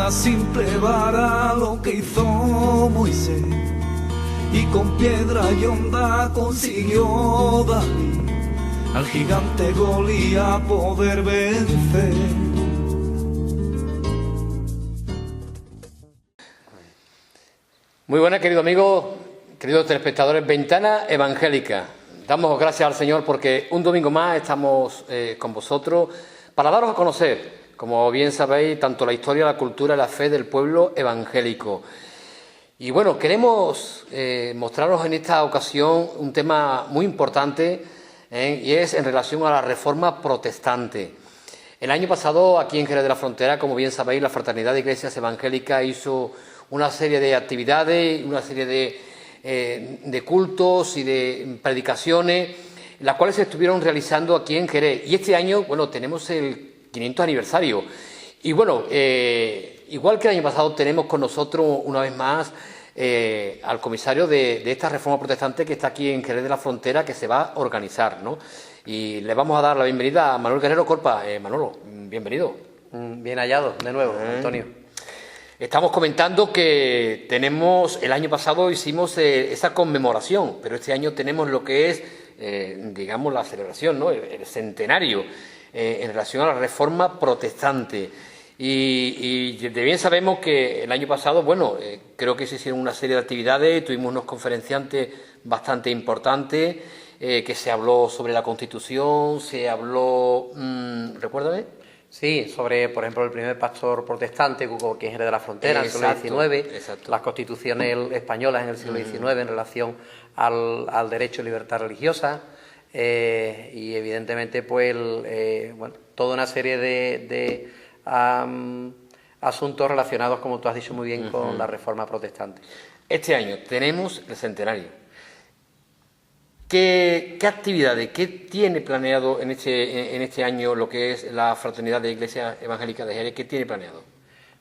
una simple vara lo que hizo Moisés, y con piedra y honda consiguió David al gigante Goliat poder vencer. Muy buenas, querido amigo, queridos telespectadores. Ventana Evangélica. Damos gracias al Señor porque un domingo más estamos con vosotros para daros a conocer, como bien sabéis, tanto la historia, la cultura y la fe del pueblo evangélico. Y bueno, queremos mostraros en esta ocasión un tema muy importante y es en relación a la Reforma Protestante. El año pasado, aquí en Jerez de la Frontera, como bien sabéis, la Fraternidad de Iglesias Evangélicas hizo una serie de actividades, una serie de cultos y de predicaciones, las cuales se estuvieron realizando aquí en Jerez. Y este año, bueno, tenemos el 500 aniversario. Y bueno, igual que el año pasado, tenemos con nosotros una vez más al comisario de esta Reforma Protestante que está aquí en Jerez de la Frontera, que se va a organizar, ¿no? Y le vamos a dar la bienvenida a Manuel Guerrero Corpa. Manolo, bienvenido. Bien hallado, de nuevo, Antonio. Estamos comentando que el año pasado hicimos esa conmemoración, pero este año tenemos lo que es, digamos, la celebración, ¿no? El centenario en relación a la Reforma Protestante. Y de bien sabemos que el año pasado, bueno, creo que se hicieron una serie de actividades, tuvimos unos conferenciantes bastante importantes, que se habló sobre la Constitución, se habló, ¿recuérdame? Sí, sobre, por ejemplo, el primer pastor protestante que hubo aquí en Jerez de la Frontera en el siglo XIX, las constituciones españolas en el siglo XIX en relación al derecho y libertad religiosa, y evidentemente, pues, bueno, toda una serie de asuntos relacionados, como tú has dicho muy bien, con la Reforma Protestante. Este año tenemos el centenario. ¿Qué actividades, qué tiene planeado en este año lo que es la Fraternidad de Iglesias Evangélicas de Jerez? ¿Qué tiene planeado?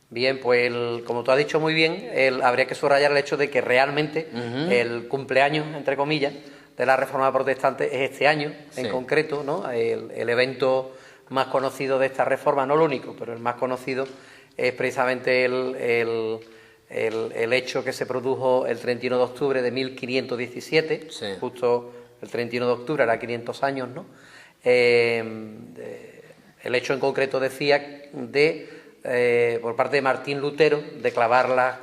Bien, pues como tú has dicho muy bien, habría que subrayar el hecho de que realmente el cumpleaños, entre comillas, de la Reforma Protestante es este año, en concreto, ¿no? El evento más conocido de esta reforma, no el único, pero el más conocido, es precisamente el hecho que se produjo el 31 de octubre de 1517, justo el 31 de octubre, era 500 años, ¿no? El hecho en concreto decía por parte de Martín Lutero, de clavar las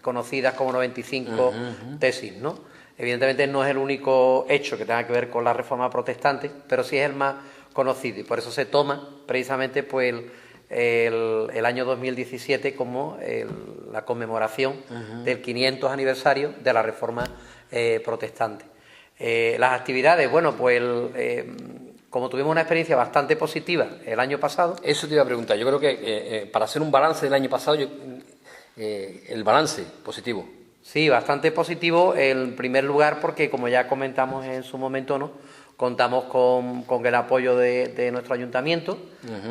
conocidas como 95 tesis, ¿no? Evidentemente no es el único hecho que tenga que ver con la Reforma Protestante, pero sí es el más conocido, y por eso se toma precisamente, pues, el año 2017 como la conmemoración del 500 aniversario de la Reforma Protestante. Las actividades, bueno, pues como tuvimos una experiencia bastante positiva el año pasado... Eso te iba a preguntar. Yo creo que para hacer un balance del año pasado, el balance positivo. Sí, bastante positivo, en primer lugar porque, como ya comentamos en su momento, ¿no?, contamos con el apoyo de nuestro ayuntamiento,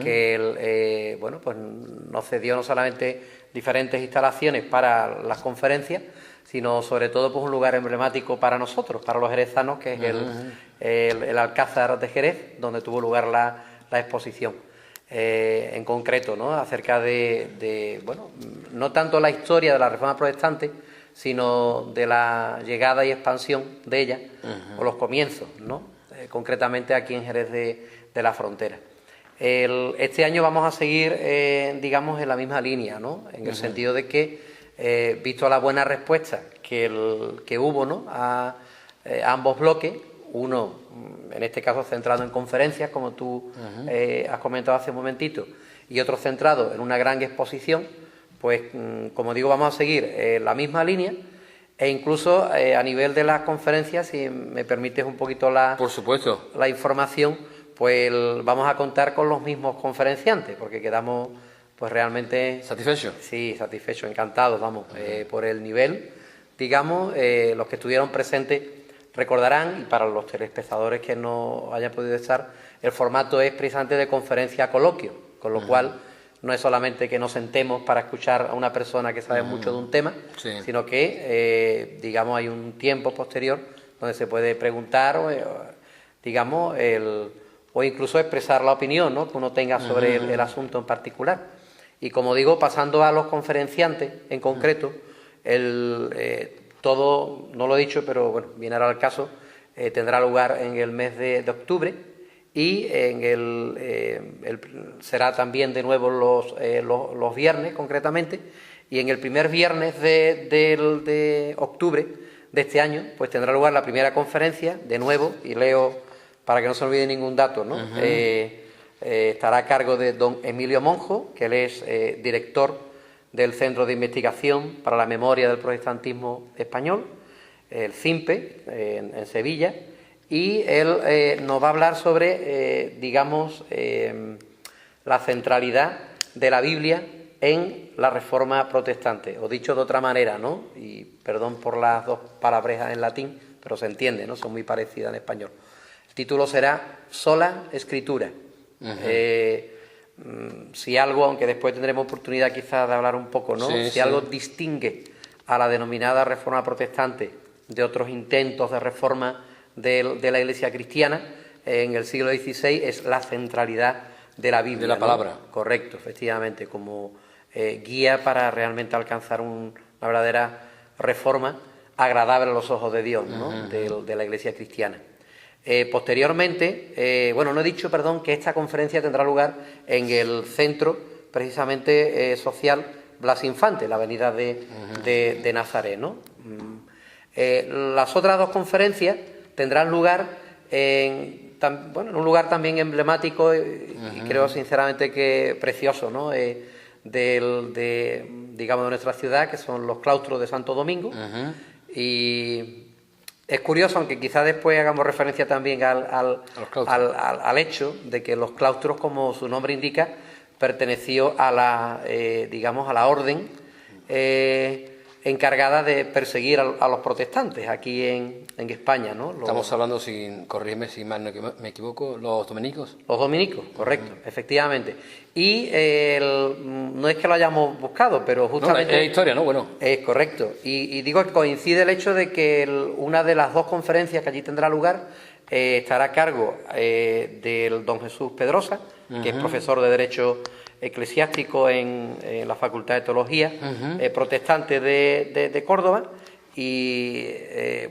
que bueno, pues nos cedió no solamente diferentes instalaciones para las conferencias, sino sobre todo, pues, un lugar emblemático para nosotros, para los jerezanos, que es el Alcázar de Jerez, donde tuvo lugar la exposición. En concreto, ¿no?, acerca de, bueno, no tanto la historia de la Reforma Protestante, sino de la llegada y expansión de ella, o los comienzos, ¿no?, concretamente aquí en Jerez de la Frontera. Este año vamos a seguir, digamos, en la misma línea, ¿no?, en el sentido de que, visto la buena respuesta que hubo, ¿no?, a ambos bloques, uno, en este caso, centrado en conferencias, como tú has comentado hace un momentito, y otro centrado en una gran exposición, pues, como digo, vamos a seguir la misma línea, e incluso a nivel de las conferencias, si me permites un poquito Por supuesto, la información, pues vamos a contar con los mismos conferenciantes, porque quedamos, pues, realmente... ¿satisfechos? Sí, satisfechos, encantados, vamos, por el nivel, digamos. Los que estuvieron presentes recordarán, y para los telespectadores que no hayan podido estar, el formato es precisamente de conferencia-coloquio, con lo cual no es solamente que nos sentemos para escuchar a una persona que sabe mucho de un tema, sino que, digamos, hay un tiempo posterior donde se puede preguntar, digamos, o incluso expresar la opinión, ¿no?, que uno tenga sobre el asunto en particular. Y como digo, pasando a los conferenciantes en concreto, todo, no lo he dicho, pero bueno, viene ahora al caso, tendrá lugar en el mes de octubre y será también de nuevo los viernes concretamente, y en el primer viernes de octubre de este año pues tendrá lugar la primera conferencia, de nuevo, y leo para que no se olvide ningún dato, ¿no? Estará a cargo de don Emilio Monjo, que él es director del Centro de Investigación para la Memoria del Protestantismo Español, el CIMPE, en Sevilla, y él nos va a hablar sobre, digamos, la centralidad de la Biblia en la Reforma protestante, o dicho de otra manera, ¿no? Y perdón por las dos palabrejas en latín, pero se entiende, ¿no? Son muy parecidas en español. El título será Sola Escritura. Si algo, aunque después tendremos oportunidad quizás de hablar un poco, ¿no? Si algo distingue a la denominada Reforma protestante de otros intentos de reforma de la Iglesia cristiana en el siglo XVI, es la centralidad de la Biblia. De la palabra. ¿No? Correcto, efectivamente, como guía para realmente alcanzar una verdadera reforma agradable a los ojos de Dios, ¿no? de la Iglesia cristiana. Posteriormente, bueno, no he dicho, perdón, que esta conferencia tendrá lugar en el centro, precisamente, social Blas Infante, la avenida de Nazaret, ¿no? Las otras dos conferencias tendrán lugar en un lugar también emblemático y creo sinceramente que precioso, ¿no? Digamos, de nuestra ciudad, que son los claustros de Santo Domingo. Y es curioso, aunque quizás después hagamos referencia también al hecho de que los claustros, como su nombre indica, perteneció a la, digamos, a la orden encargada de perseguir a los protestantes aquí en España, ¿no? Estamos hablando, corrígeme si mal no me equivoco, los dominicos. Los dominicos, correcto, efectivamente. Y no es que lo hayamos buscado, pero justamente... No, es historia, ¿no? Bueno. Es correcto. Y digo que coincide el hecho de que una de las dos conferencias que allí tendrá lugar estará a cargo del don Jesús Pedrosa, que es profesor de Derecho Eclesiástico en la Facultad de Teología protestante de Córdoba, y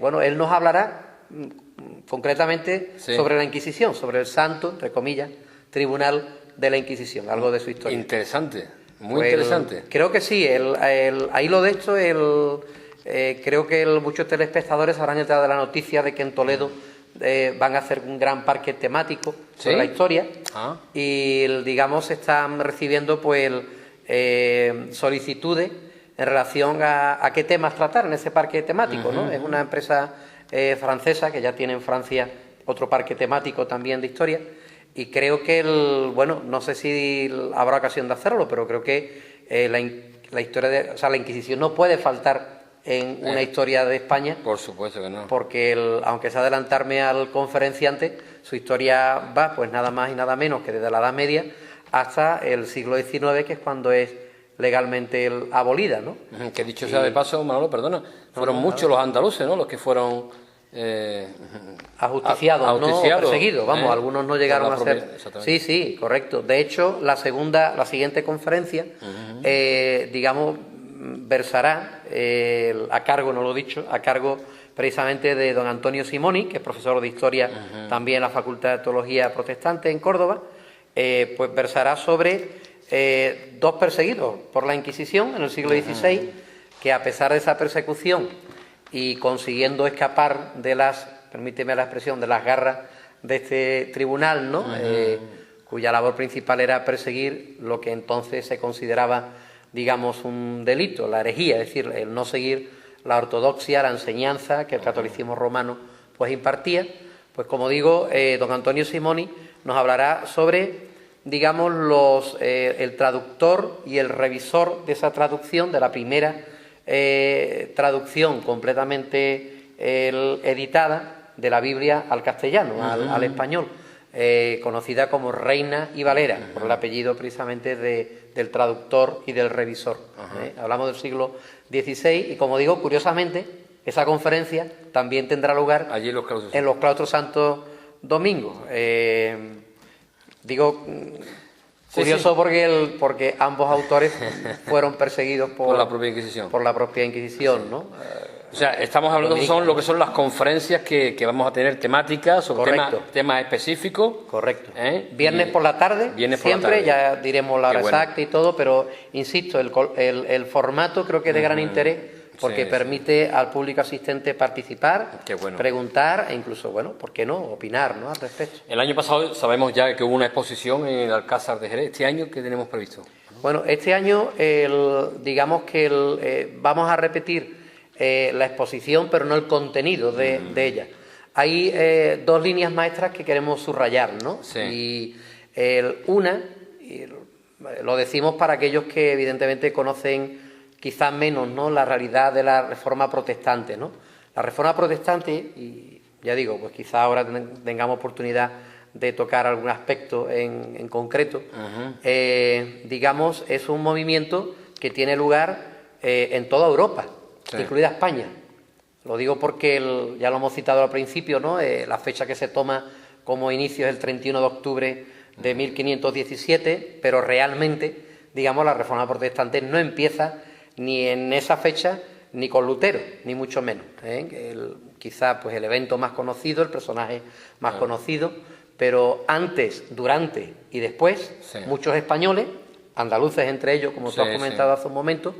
bueno, él nos hablará concretamente sobre la Inquisición, sobre el santo, entre comillas, tribunal de la Inquisición, algo de su historia. Interesante, muy interesante. Creo que sí, ahí lo de esto, creo que muchos telespectadores habrán enterado de la noticia de que en Toledo van a hacer un gran parque temático sobre la historia, y digamos están recibiendo pues solicitudes en relación a qué temas tratar en ese parque temático, ¿no? Es una empresa francesa que ya tiene en Francia otro parque temático también de historia, y creo que bueno, no sé si habrá ocasión de hacerlo, pero creo que la historia la Inquisición no puede faltar en una historia de España. Por supuesto que no. Porque aunque sea adelantarme al conferenciante, su historia va pues nada más y nada menos que desde la Edad Media hasta el siglo XIX, que es cuando es legalmente abolida, ¿no? Que dicho sea de paso, Manolo, perdona, fueron muchos los andaluces, ¿no? Los que fueron ajusticiados, no perseguidos, vamos, algunos no llegaron a ser... Sí, correcto. De hecho, la siguiente conferencia, digamos, versará a cargo, no lo he dicho, a cargo precisamente de don Antonio Simoni, que es profesor de Historia también en la Facultad de Teología Protestante en Córdoba, pues versará sobre dos perseguidos por la Inquisición en el siglo XVI, que a pesar de esa persecución y consiguiendo escapar de permíteme la expresión, de las garras de este tribunal, ¿no? Cuya labor principal era perseguir lo que entonces se consideraba, digamos, un delito, la herejía, es decir, el no seguir la ortodoxia, la enseñanza que el catolicismo romano pues impartía. Pues como digo, don Antonio Simoni nos hablará sobre, digamos, el traductor y el revisor de esa traducción, de la primera traducción completamente editada de la Biblia al castellano, al español, conocida como Reina y Valera, por el apellido precisamente del traductor y del revisor. Hablamos del siglo XVI y, como digo, curiosamente, esa conferencia también tendrá lugar allí en los claustros Santo Domingo. Digo, Sí, Curioso sí. porque ambos autores fueron perseguidos Por la propia Inquisición. Por la propia Inquisición, ¿no? O sea, estamos hablando de lo que son las conferencias que vamos a tener temáticas sobre temas específicos. Correcto. Viernes por la tarde, siempre, ya diremos la hora exacta y todo, pero insisto, el formato creo que es de gran interés porque permite al público asistente participar, preguntar e incluso, bueno, ¿por qué no?, opinar, ¿no?, al respecto. El año pasado sabemos ya que hubo una exposición en el Alcázar de Jerez. ¿Este año qué tenemos previsto? Bueno, este año digamos que vamos a repetir la exposición, pero no el contenido de ella. Hay dos líneas maestras que queremos subrayar, ¿no? Sí. Y una, lo decimos para aquellos que evidentemente conocen quizás menos, ¿no?, la realidad de la Reforma Protestante, ¿no? La Reforma Protestante, y ya digo, pues quizás ahora tengamos oportunidad de tocar algún aspecto en concreto, digamos, es un movimiento que tiene lugar en toda Europa, incluida España. Lo digo porque ya lo hemos citado al principio, ¿no? La fecha que se toma como inicio es el 31 de octubre de 1517, pero realmente, digamos, la Reforma Protestante no empieza ni en esa fecha ni con Lutero, ni mucho menos. Quizá pues el evento más conocido, el personaje más conocido, pero antes, durante y después, muchos españoles, andaluces entre ellos, como tú has comentado hace un momento,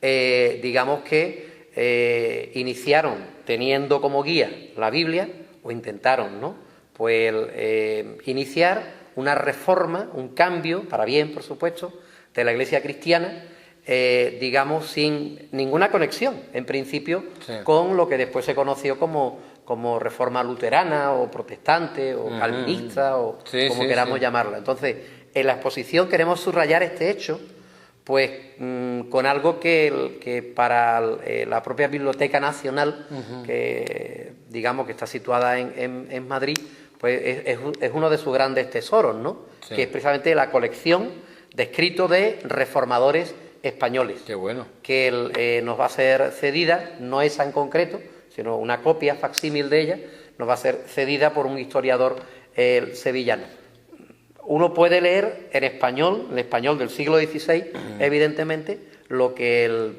digamos que iniciaron teniendo como guía la Biblia, o intentaron, ¿no?, pues iniciar una reforma, un cambio, para bien, por supuesto, de la Iglesia cristiana, digamos, sin ninguna conexión, en principio, con lo que después se conoció como reforma luterana, o protestante, o calvinista, o como queramos llamarla. Entonces, en la exposición queremos subrayar este hecho, pues con algo que para la propia Biblioteca Nacional, que digamos que está situada en Madrid, pues es uno de sus grandes tesoros, ¿no? Que es precisamente la colección de escritos de reformadores españoles. Qué bueno. Que nos va a ser cedida, no esa en concreto, sino una copia facsímil de ella, nos va a ser cedida por un historiador sevillano. Uno puede leer en español, el español del siglo XVI, evidentemente, lo que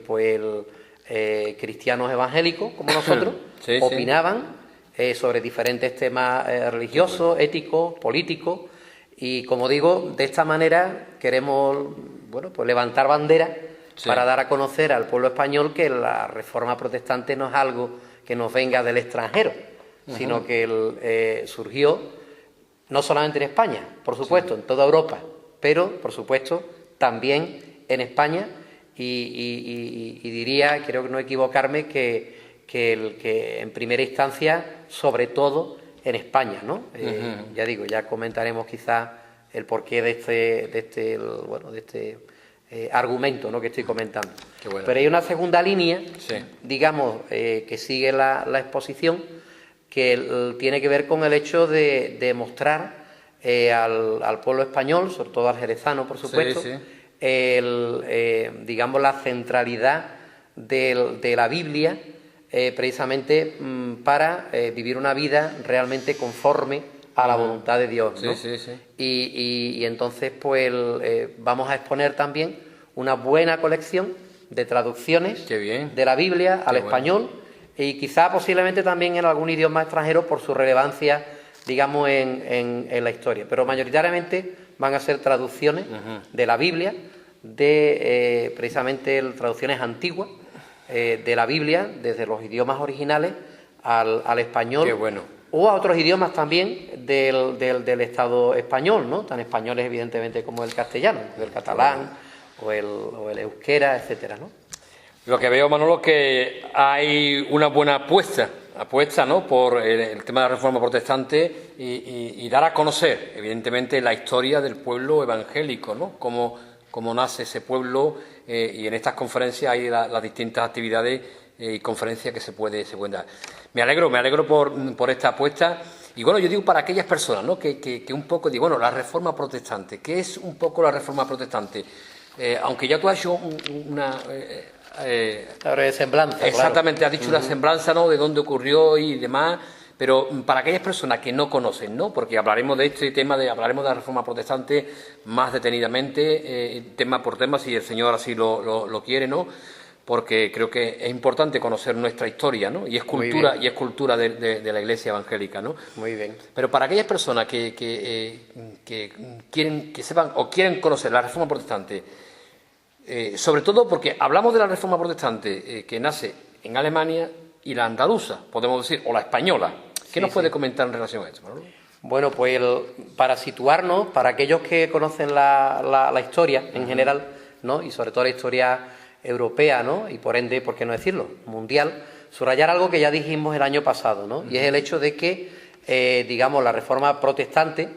cristianos evangélicos, como nosotros, opinaban sobre diferentes temas religiosos, éticos, políticos, y como digo, de esta manera queremos, bueno, pues levantar bandera para dar a conocer al pueblo español que la Reforma Protestante no es algo que nos venga del extranjero, sino que surgió no solamente en España, por supuesto, en toda Europa, pero, por supuesto, también en España, y diría, creo que no equivocarme, que en primera instancia, sobre todo, en España, ¿no? Ya digo, ya comentaremos quizás el porqué de este argumento, ¿no?, que estoy comentando. Bueno. Pero hay una segunda línea, digamos, que sigue la exposición, que tiene que ver con el hecho de mostrar al pueblo español, sobre todo al jerezano, por supuesto, digamos, la centralidad de la Biblia, precisamente para vivir una vida realmente conforme a la voluntad de Dios, ¿no? Y entonces, pues, vamos a exponer también una buena colección de traducciones de la Biblia al español, y quizá posiblemente también en algún idioma extranjero por su relevancia, digamos, en la historia. Pero mayoritariamente van a ser traducciones de la Biblia, de precisamente traducciones antiguas de la Biblia, desde los idiomas originales al español. Qué bueno. O a otros idiomas también del Estado español, ¿no? Tan españoles, evidentemente, como el castellano, el catalán o el euskera, etcétera, ¿no? Lo que veo, Manolo, que hay una buena apuesta, ¿no?, por el tema de la Reforma Protestante y dar a conocer, evidentemente, la historia del pueblo evangélico, ¿no? Cómo nace ese pueblo, y en estas conferencias hay las distintas actividades y conferencias que se pueden dar. Me alegro por esta apuesta. Y bueno, yo digo para aquellas personas, ¿no?, que un poco digo, bueno, la Reforma Protestante, ¿qué es un poco la Reforma Protestante? Aunque ya tú has hecho una semblanza. Exactamente, claro. has dicho una semblanza, ¿no?, de dónde ocurrió y demás, Pero para aquellas personas que no conocen, ¿no? Porque hablaremos de este tema, hablaremos de la Reforma Protestante más detenidamente, tema por tema, si el Señor así lo quiere, ¿no? Porque creo que es importante conocer nuestra historia, ¿no? Y es cultura de la Iglesia evangélica, ¿no? Muy bien. Pero para aquellas personas que quieren que sepan o quieren conocer la Reforma Protestante, sobre todo porque hablamos de la Reforma Protestante que nace en Alemania y la andaluza, podemos decir, o la española. ¿Qué nos puede comentar en relación a esto, Manolo? Bueno, pues para situarnos, para aquellos que conocen la historia en general, ¿no? Y sobre todo la historia europea, ¿no? Y por ende, ¿por qué no decirlo?, mundial, subrayar algo que ya dijimos el año pasado, ¿no? Y es el hecho de que, digamos, la Reforma Protestante,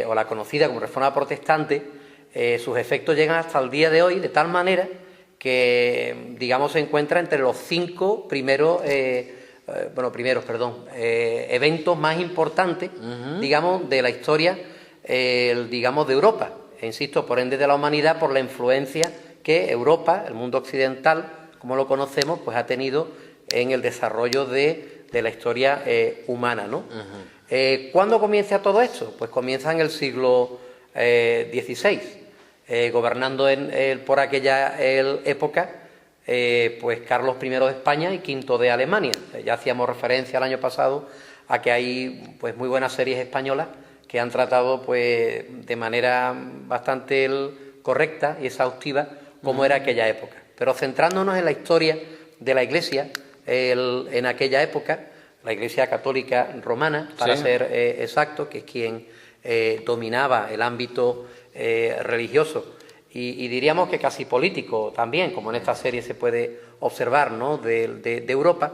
o la conocida como Reforma Protestante, sus efectos llegan hasta el día de hoy de tal manera que, digamos, se encuentra entre los 5 eventos más importantes, digamos, de la historia, digamos, de Europa. E insisto, por ende de la humanidad, por la influencia que Europa, el mundo occidental, como lo conocemos, pues ha tenido en el desarrollo de la historia humana, ¿no? ¿Cuándo comienza todo esto? Pues comienza en el siglo XVI, gobernando por aquella época pues Carlos I de España y V de Alemania. Ya hacíamos referencia el año pasado a que hay pues muy buenas series españolas que han tratado pues de manera bastante correcta y exhaustiva cómo era aquella época. Pero centrándonos en la historia de la Iglesia en aquella época, la Iglesia Católica Romana, para ser exacto, que es quien dominaba el ámbito religioso y diríamos que casi político también, como en esta serie se puede observar, ¿no?, de Europa,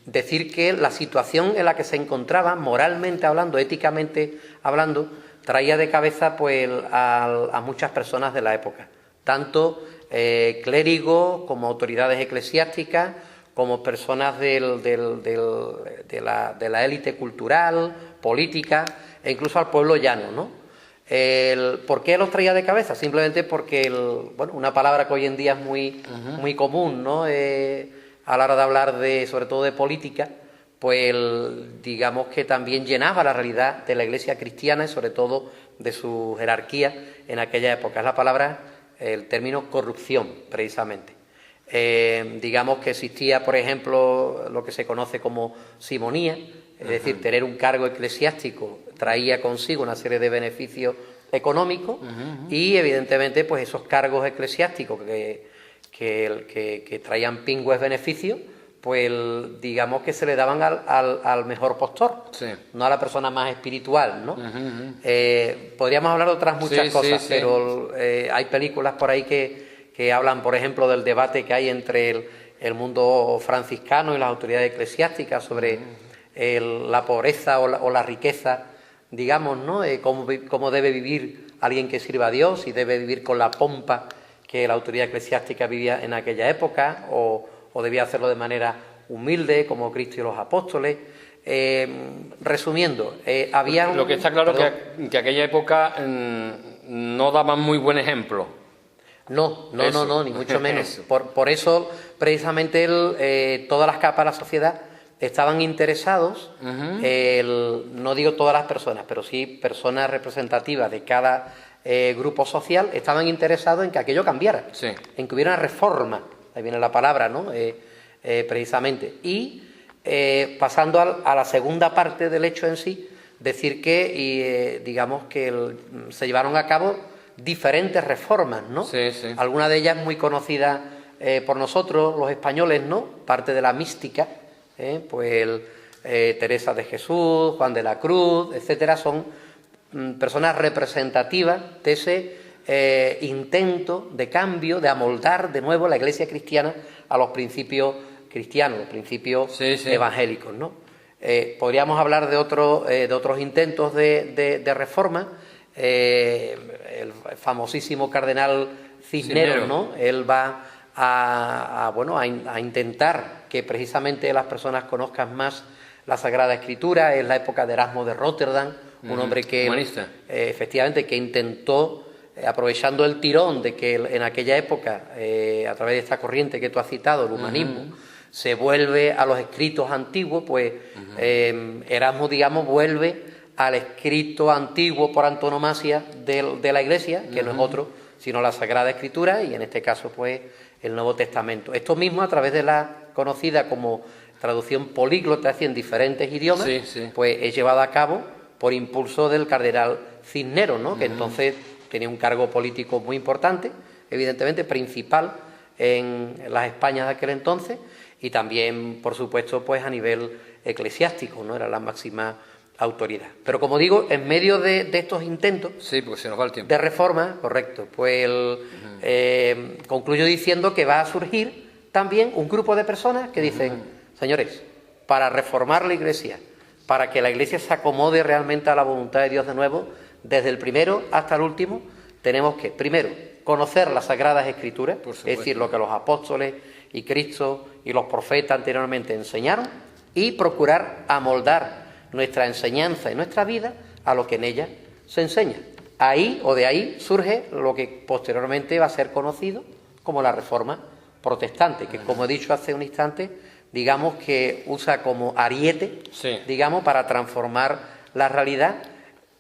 decir que la situación en la que se encontraba, moralmente hablando, éticamente hablando, traía de cabeza pues a muchas personas de la época, tanto clérigos como autoridades eclesiásticas, como personas de la élite cultural, política e incluso al pueblo llano, ¿no? ¿Por qué los traía de cabeza? Simplemente porque, una palabra que hoy en día es muy común, ¿no?, a la hora de hablar sobre todo de política, pues digamos que también llenaba la realidad de la Iglesia cristiana y sobre todo de su jerarquía en aquella época. Es la palabra, el término corrupción, precisamente. Digamos que existía, por ejemplo, lo que se conoce como simonía, es decir, tener un cargo eclesiástico traía consigo una serie de beneficios económicos y, evidentemente, pues esos cargos eclesiásticos que traían pingües beneficios, pues digamos que se le daban al mejor postor, no a la persona más espiritual, ¿no? Podríamos hablar de otras muchas cosas, pero hay películas por ahí que hablan, por ejemplo, del debate que hay entre el mundo franciscano y las autoridades eclesiásticas sobre la pobreza o la riqueza, digamos, ¿no? Cómo debe vivir alguien que sirva a Dios, y debe vivir con la pompa que la autoridad eclesiástica vivía en aquella época, o debía hacerlo de manera humilde, como Cristo y los apóstoles. Resumiendo, había lo que está claro que aquella época no daban muy buen ejemplo. No, ni mucho menos. Por eso, precisamente, todas las capas de la sociedad estaban interesados, no digo todas las personas, pero sí personas representativas de cada grupo social, estaban interesados en que aquello cambiara, en que hubiera una reforma, ahí viene la palabra, ¿no?, precisamente. Y pasando a la segunda parte del hecho en sí, decir que, digamos que se llevaron a cabo diferentes reformas, ¿no? Algunas de ellas muy conocidas por nosotros, los españoles, ¿no?, parte de la mística, pues Teresa de Jesús, Juan de la Cruz, etcétera, son personas representativas de ese intento de cambio, de amoldar de nuevo la Iglesia cristiana a los principios cristianos, los principios evangélicos, ¿no? Podríamos hablar de otros intentos de reforma. El famosísimo cardenal Cisneros, ¿no?, él va a intentar que precisamente las personas conozcan más la Sagrada Escritura. Es la época de Erasmo de Rotterdam, un hombre que efectivamente que intentó, aprovechando el tirón de que en aquella época, a través de esta corriente que tú has citado, el humanismo, se vuelve a los escritos antiguos, pues Erasmo, digamos, vuelve al escrito antiguo por antonomasia de la Iglesia, que no es otro sino la Sagrada Escritura, y en este caso pues el Nuevo Testamento. Esto mismo, a través de la conocida como traducción políglota, en diferentes idiomas, pues es llevado a cabo por impulso del cardenal Cisneros, ¿no? Que entonces tenía un cargo político muy importante, evidentemente principal en las Españas de aquel entonces, y también, por supuesto, pues a nivel eclesiástico, ¿no? Era la máxima autoridad. Pero, como digo, en medio de estos intentos porque se nos va el tiempo. de reforma, correcto, pues concluyo diciendo que va a surgir también un grupo de personas que dicen, señores, para reformar la Iglesia, para que la Iglesia se acomode realmente a la voluntad de Dios de nuevo, desde el primero hasta el último, tenemos que, primero, conocer las Sagradas Escrituras, es decir, lo que los apóstoles y Cristo y los profetas anteriormente enseñaron, y procurar amoldar nuestra enseñanza y nuestra vida a lo que en ella se enseña. Ahí o de ahí surge lo que posteriormente va a ser conocido como la Reforma Protestante, que, como he dicho hace un instante, digamos que usa como ariete, digamos, para transformar la realidad,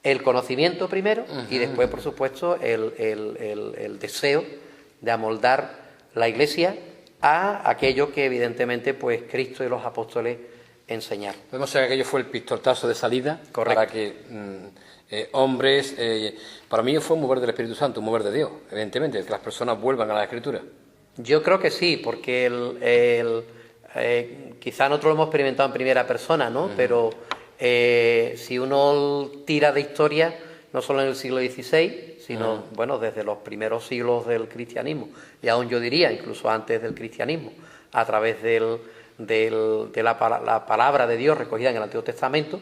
el conocimiento primero y después, por supuesto, el deseo de amoldar la Iglesia a aquello que evidentemente pues Cristo y los apóstoles enseñaron. Podemos decir que aquello fue el pistoletazo de salida. Correcto. Para que hombres, para mí fue un mover del Espíritu Santo, un mover de Dios, evidentemente, que las personas vuelvan a la Escritura. Yo creo que sí, porque quizá nosotros lo hemos experimentado en primera persona, ¿no? Pero si uno tira de historia, no solo en el siglo XVI, sino bueno, desde los primeros siglos del cristianismo, y aún yo diría, incluso antes del cristianismo, a través de la palabra de Dios recogida en el Antiguo Testamento,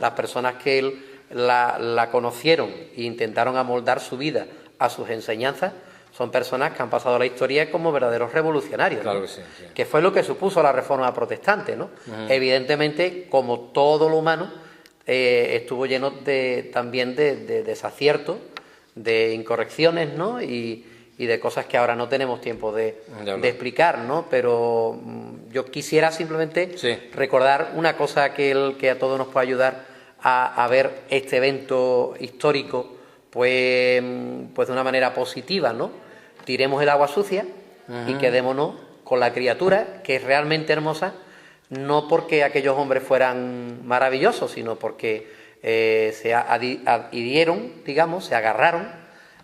las personas que la conocieron e intentaron amoldar su vida a sus enseñanzas, son personas que han pasado a la historia como verdaderos revolucionarios, claro, ¿no? que sí. Que fue lo que supuso la Reforma Protestante, ¿no? Evidentemente, como todo lo humano, estuvo lleno también de desaciertos, de incorrecciones, ¿no? Y de cosas que ahora no tenemos tiempo de explicar, ¿no? Pero yo quisiera simplemente recordar una cosa que a todos nos puede ayudar a ver este evento histórico pues de una manera positiva, ¿no? Tiremos el agua sucia y quedémonos con la criatura, que es realmente hermosa, no porque aquellos hombres fueran maravillosos, sino porque se adhirieron, digamos, se agarraron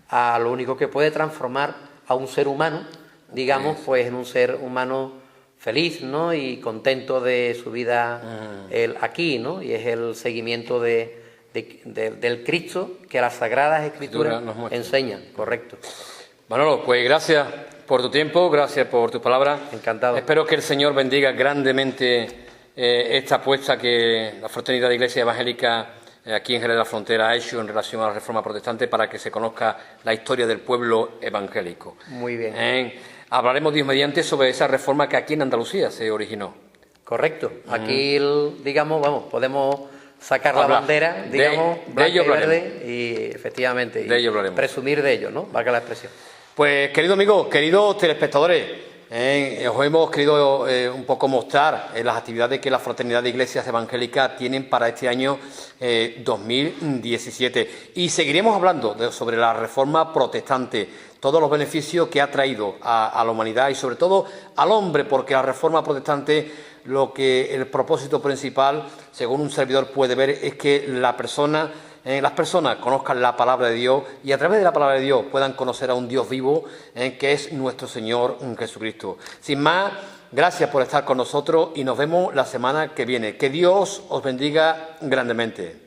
a lo único que puede transformar a un ser humano, digamos, pues en un ser humano feliz, ¿no? Y contento de su vida aquí, ¿no? Y es el seguimiento del Cristo que las Sagradas Escrituras nos enseñan, correcto. Manolo, pues gracias por tu tiempo, gracias por tus palabras. Encantado. Espero que el Señor bendiga grandemente esta apuesta que la Fraternidad de Iglesia Evangélica aquí en Jerez de la Frontera ha hecho en relación a la Reforma Protestante, para que se conozca la historia del pueblo evangélico. Muy bien. Hablaremos, Dios mediante, sobre esa reforma que aquí en Andalucía se originó. Correcto. Aquí, digamos, podemos sacar la bandera, digamos, de ello blanca y verde, y efectivamente, de ello hablaremos. Presumir de ello, ¿no? Valga la expresión. Pues, queridos amigos, queridos telespectadores, os hemos querido un poco mostrar las actividades que la Fraternidad de Iglesias Evangélicas tienen para este año 2017. Y seguiremos hablando sobre la Reforma Protestante, todos los beneficios que ha traído a la humanidad y sobre todo al hombre, porque la Reforma Protestante, el propósito principal, según un servidor puede ver, es que las personas conozcan la palabra de Dios y a través de la palabra de Dios puedan conocer a un Dios vivo, que es nuestro Señor Jesucristo. Sin más, gracias por estar con nosotros y nos vemos la semana que viene. Que Dios os bendiga grandemente.